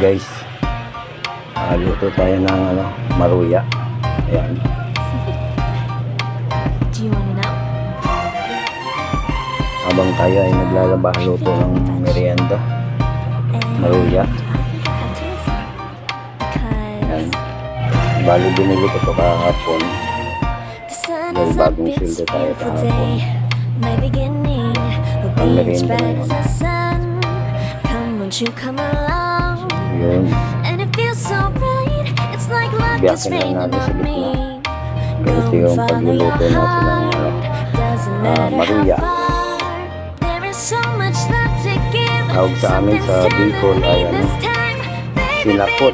Guys, luto tayo ng maruya. Ayan. Do you wanna know? Habang tayo ay naglalaba, luto ng merienda. Maruya. Ayan. Bali, binili ko ito kahapon. Dahil bagong sildo tayo kahapon. Ang merienda na yun. Yun. Biyakin lang natin sa gitna. Ganito yung pagluluto natin ng maruya. Tawag sa amin sa Bicol ay sinapot.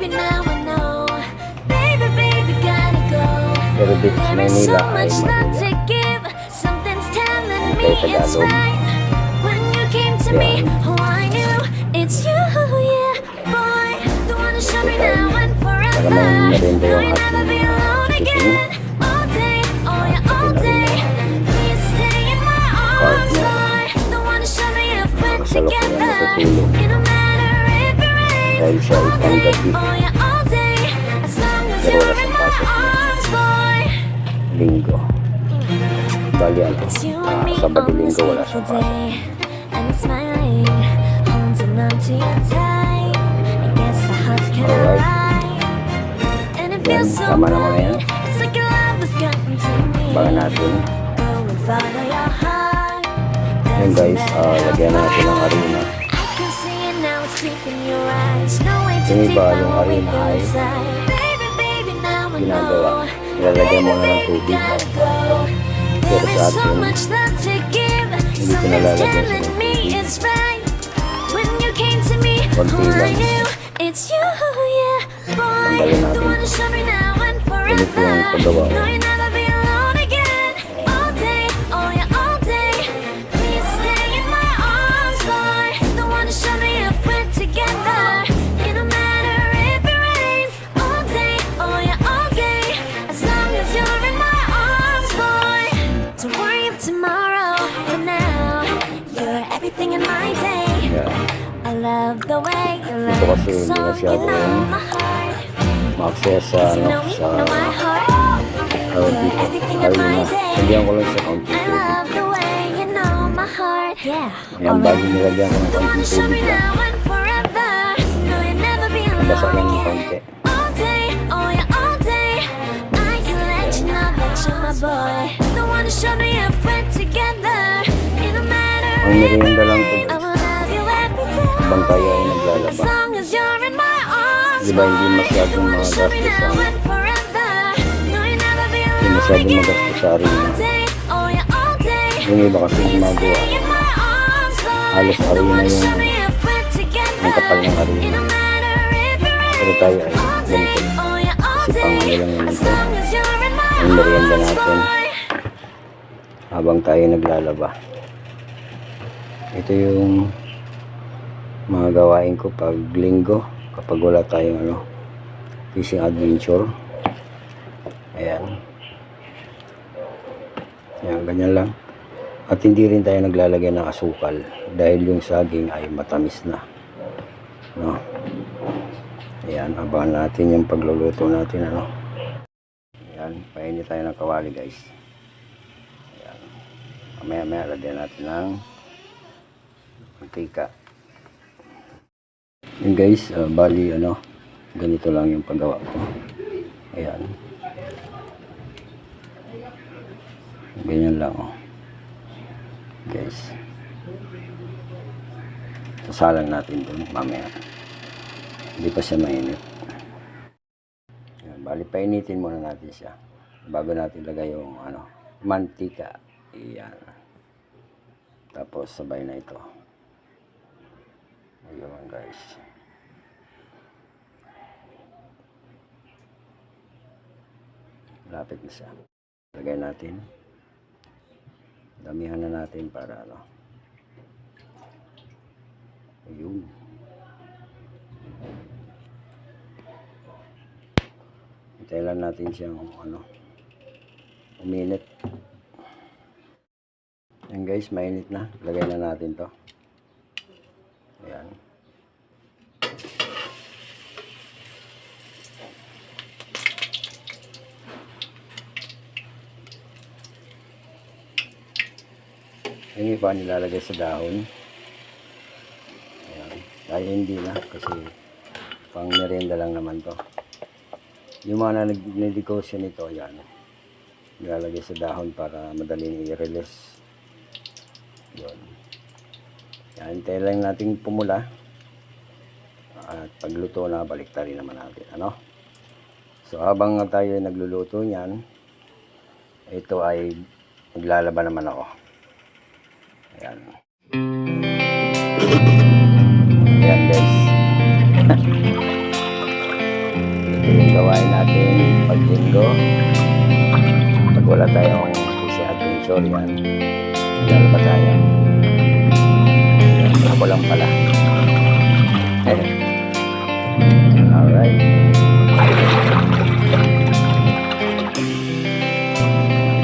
Pero dito sa Manila ay maruya. Hindi tayo Tagalog. Yan. Para may merienda yung ating chicken. Kasalok ko yan natutulog. Dahil siya ay panggabi. Pero wala sa pasok na linggo. Bali ano, Sabado linggo wala sa pasok. Alright. Yan, tama na muna yan. Baga natin. Yan guys, lagyan natin ng harina. Yung iba, yung harina ay ginagawa. Ilalagyan mo na ng tubig. Pero sa atin, hindi ko nalalagyan sa tubig. Konti lang. Tanggalin natin. Ganito yung paggawa ko. Ito kasi hindi masyado yung ma-access sa harina. Hindi ko lang sa konti tubig. Ayan, bago nilagyan ko ng konti tubig lang. Nabasa lang yung konti. Ang merienda lang ito. Habang tayo ay naglalaba. Diba hindi masyadong magastos sa harina. Yung iba kasi gumagawa. Halos harina yung kapal ng harina. Pero tayo ay ganito. Kasi pang lang yun ito. Ang merienda natin. Habang tayo naglalaba. Ito yung mga gawain ko pag linggo kapag wala tayong fishing adventure. Ayan, ganyan lang. At hindi rin tayo naglalagay ng asukal dahil yung saging ay matamis na, no? Ayan, abangan natin yung pagluluto natin, Ayan, painit tayo ng kawali guys. Ayan, mamaya lagyan natin ng mantika. Yun guys, bali ganito lang yung paggawa ko. Ayan. Ganyan lang guys. Sasalang natin dun mamaya. Hindi pa siya mainit. Ayan, bali painitin muna natin siya bago natin lagay yung mantika. Ayan. Tapos sabay na ito. Ayun guys. Lapit na siya. Lagay natin. Damihan na natin para ayun. Hintayin lang natin siyang uminit. Yan guys, mainit na. Lagay na natin to. Ayan. Yung iba nilalagay sa dahon. Ayan. Dahil hindi na kasi pang merienda lang naman to. Yung mga nagnegosyo nito, yan. Nilalagay sa dahon para madaling i-release. Yun. Yan, hintayin lang natin pumula. At pagluto na, baliktarin naman natin. Ano? So, habang tayo nagluluto niyan, ito ay maglalaban naman ako. Ayan. Ayan guys. Ito yung gawain natin pag linggo. Pag wala tayong kasi adventure, yan. Maglalaba tayo. Ayan, ako lang pala. Alright.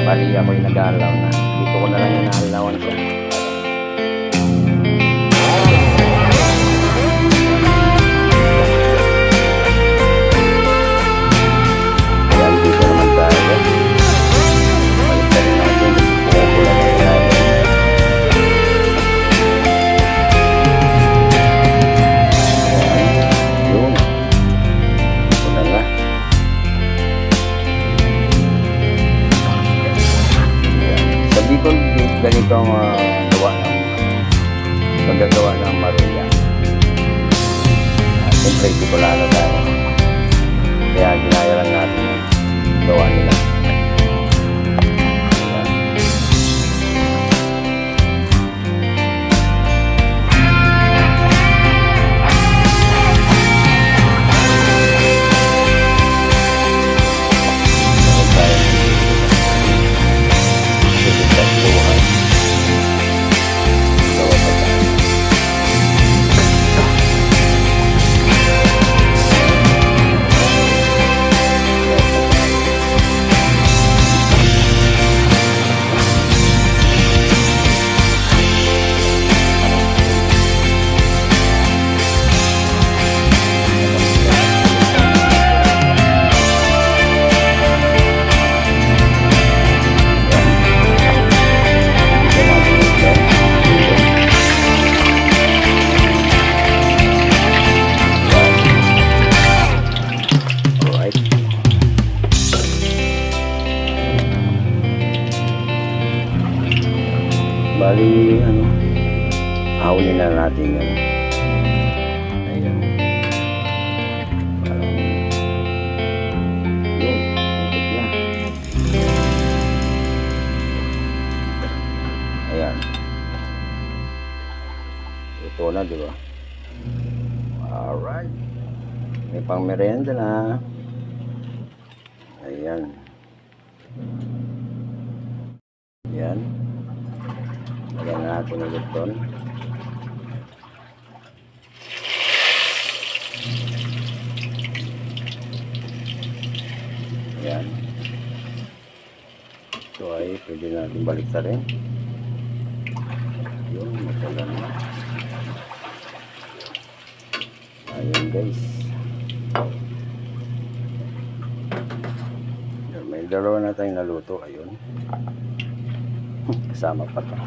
Bali ako'y nag-aalaw na. Dito ko na lang yung naalawan siya. Ayan, dito naman tayo. Balik na rin natin. Pumupula na yung natin. Ayan. Yun. Pula na. Sa Bicol, ganito ang paggagawa ng maruya. Siyempre, Bicolano tayo. Kaya ginaya lang natin yung gawa nila. Ayan. Meron tayong susunod buhay. Gawa pa tayo. Alright. Bali, ahulin na natin yan. Ayan. Parang, yun, ikot na. Ayan. Ito na, di ba? Alright. May pang merienda na. Ayan. Ayan. Lagyan na natin ulit doon. Ayan. Ito ay pwede natin baliktarin. Yun, matalan na. Ayun guys. May dalawa na tayong naluto. Ayun. Kasama pa ito.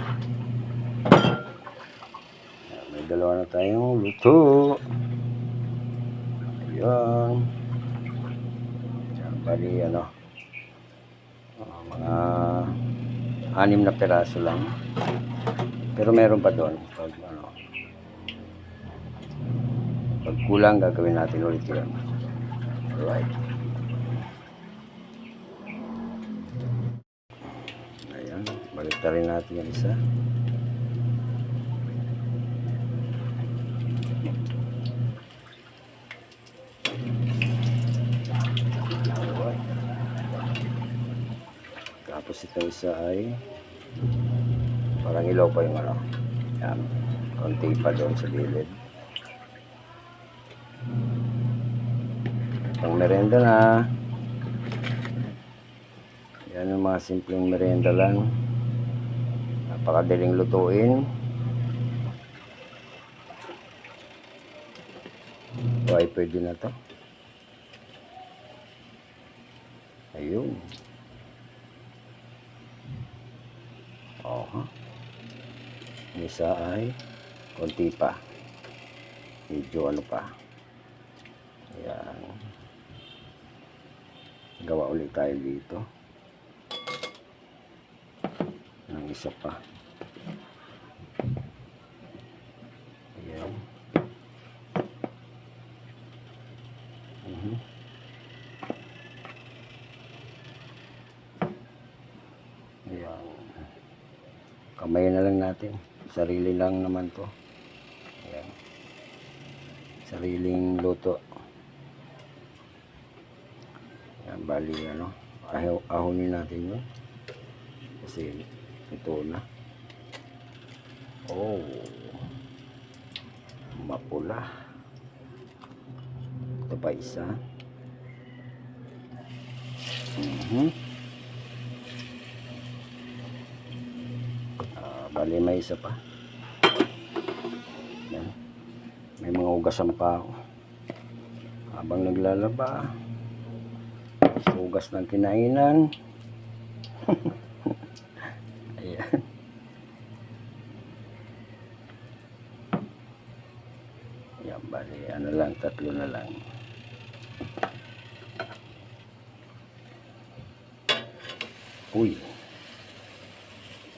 May dalawa na tayong luto. Ayun. Bali mga 6 na piraso lang. Pero meron pa doon. Pag kulang, gagawin natin ulit yun. Alright. Ayan. Baliktarin natin yung isa. Alright. Tapos itong isa ay parang ilaw pa yung Ayan. Konti pa doon sa gilid. Pang merienda na. Yan yung mga simpleng merienda lang. Napakadaling lutuin. O ay pwede na to. Ayun. Oha. Yung isa ay konti pa. Medyo ano pa. Ayan. Gawa ulit tayo dito. Ng isa pa. Ayan. Ayan. Kamay na lang natin. Sarili lang naman to. Ayan. Sariling luto. Ayan, bali ano. Ahonin natin yun. Kasi ito na. Oh. Mapula. Ito pa isa. Bali may isa pa. Yan. May mga ugasan pa ako. Habang naglalaba. Ugas ng kinainan. Ayan. Yan, bali ano lang, 3 na lang. Uy.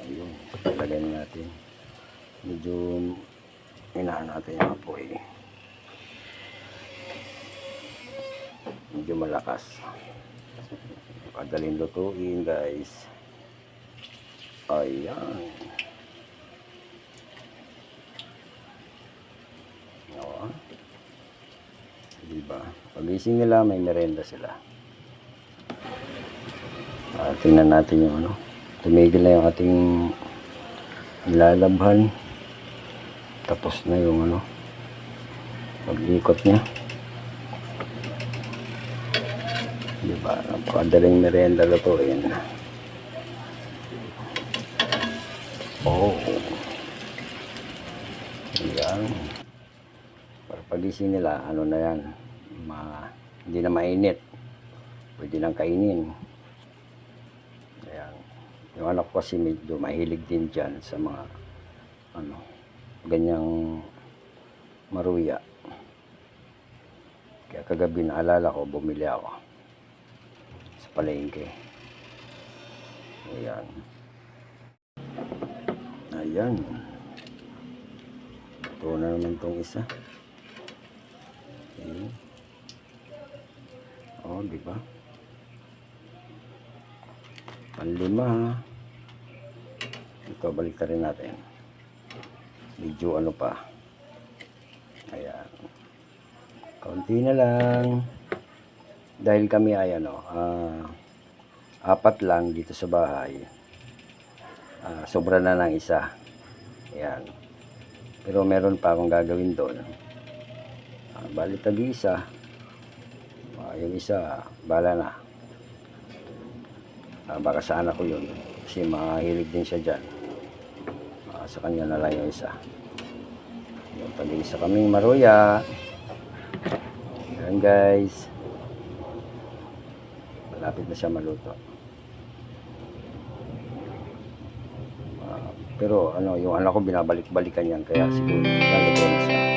Ayun, ilagay natin. Medyo inahan natin yung apoy. Medyo malakas. Padaling lutuin, guys. Ayan. O. Diba? Pagising nila, may merenda sila. Tingnan natin yung ano. Tumigil na yung ating lalabhan. Tapos na yung ano. Pag-ikot niya. Diba? Napakadaling merenda lutuin. Oh. Ayan. Para pagising nila, ano na yan. Hindi na mainit. Pwede nang kainin. Ayan. Yung anak ko kasi medyo mahilig din dyan sa mga ano, ganyang maruya. Kaya kagabi naalala ko, bumili ako sa palengke. Ayan. Ayan. Ito na naman itong isa. Okay. Oh, di ba? Panlima. Ito, balik rin natin. Medyo ano pa. Ayan. Kaunti na lang. Dahil kami ay ano, 4 lang dito sa bahay. Sobra na ng isa. Ayan. Pero meron pa akong gagawin doon. Balik tag-isa. Yung isa, bala na. Baka sa anak ko yun. Kasi mahilig din siya dyan. Sa kanya na lang yung isa. Yung tag-isa kaming maruya. Ayan guys. Malapit na siya maluto. Pero ano, yung anak ko binabalik-balikan yan. Kaya siguro, lalo siya.